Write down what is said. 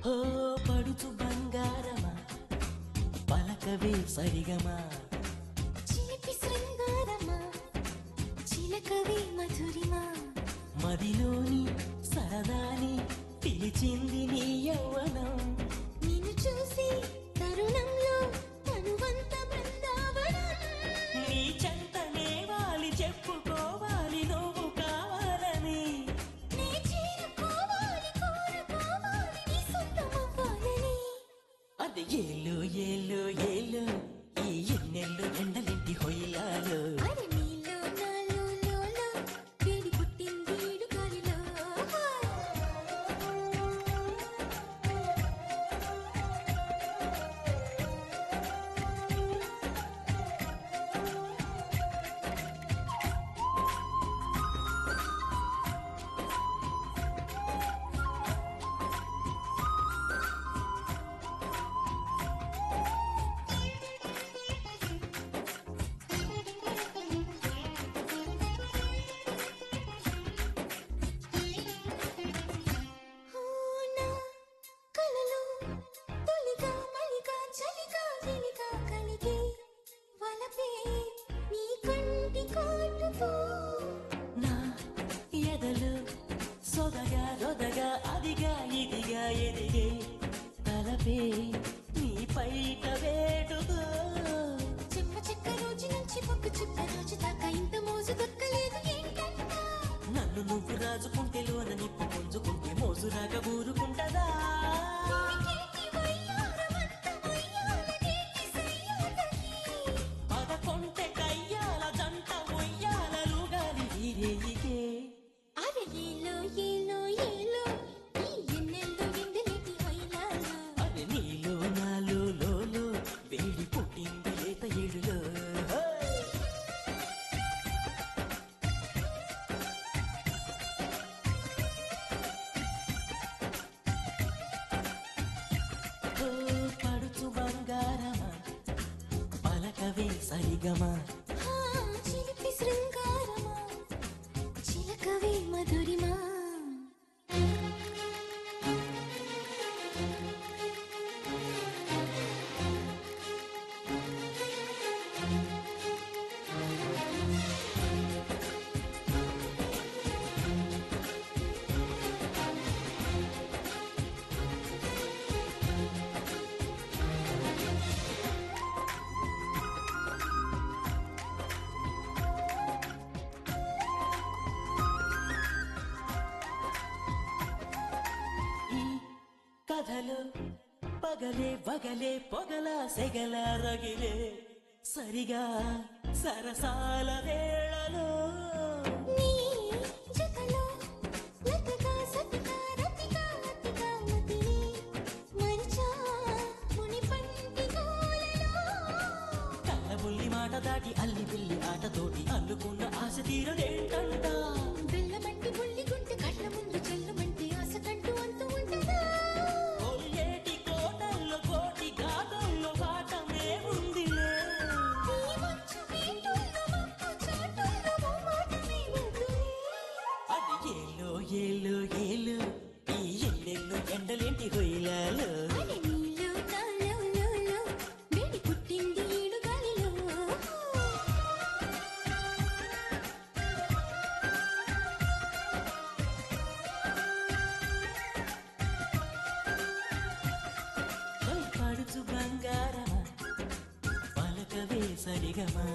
ఓ పడుచు బంగారమా పలకవే సరిగమా చిలిపి శృంగారమా చిలకవే మధురిమా మదిలోని సరదాని పిలిచింది నీ యవ్వనం నిన్ను చూసి తరుణంలో తనువంత బృందావనం నీ చెంతనే వాలి చెప్పుకోవాలి నువ్వు కావాలని నీ చేరుకోవాలి కోరుకోవాలి నీ సొంతమవ్వాలని అది ఏలు ఏలు ఏలు ఈ ఎన్నెల్లు ఎండలింటి హొయ్యాలు అరే నీలో నాలో లోలో వేడి పుట్టింది ఈడు గాలిలో నా ఎదలు సొదగా రొదగా అదిగా ఇదిగా ఎదిగే తలపే నీ పైట వేటుగా చెప్ప చెక్క రోజు నుంచి పక్క చెప్ప రోజు దాకా ఇంత మోజు దొక్కలేదు ఏంటంట నన్ను నువ్వు రాజుకుంటే లోన నిప్పు పుంజుకుంటే మోజు రాక ఊరుకుంటదా పదకొంటే కయ్యాల జంట మొయ్యాలలుగాలి వీరేయికే అరే ఏలో ఏలో ఏలో ఈ ఎన్నెల్లో ఎండలేటి హొయ్యాలో అది నీలో నాలో లోలో వేడి పుట్టింది లేత ఏడులో ఓ పడుచు బంగారమా పలకవే సరిగమా చిలిపి శృంగారమా చిలకవే మధురిమా ఈ కథలో పగలే వగలే పొగల సెగల రగిలే సరిగా సరసాల వేళలో నీ జతలో లతగా సతిగా రతిగా అతిగా మతిని మరిచా ముని పంటి కోలలో కళ్ళబుల్లి మాట దాటి అల్లి పిల్లి ఆటతోటి అల్లుకున్న ఆశ తీరలేంటంట బెల్లమంటి బుల్లి గుంటె కళ్ళ ముందు చెల్లమంటే ఆశ కంటూ అంతూ ఉంటదా ఏటి కోటల్లో కోటి గాథల్లో పాఠమే ఉందిలే ఈ మంచు వీటుల్లో మబ్బు చాటుల్లో మొమ్మాటమే వద్దులే అది ఏలో ఏలో ఏలో ఈ ఎన్నెల్లో ఎండలేంటి హొయ్యాలో అరే నీలో నాలో లోలో వేడి పుట్టింది ఈడు గాలిలో పడుచు బంగారమా పలకవే సరిగమా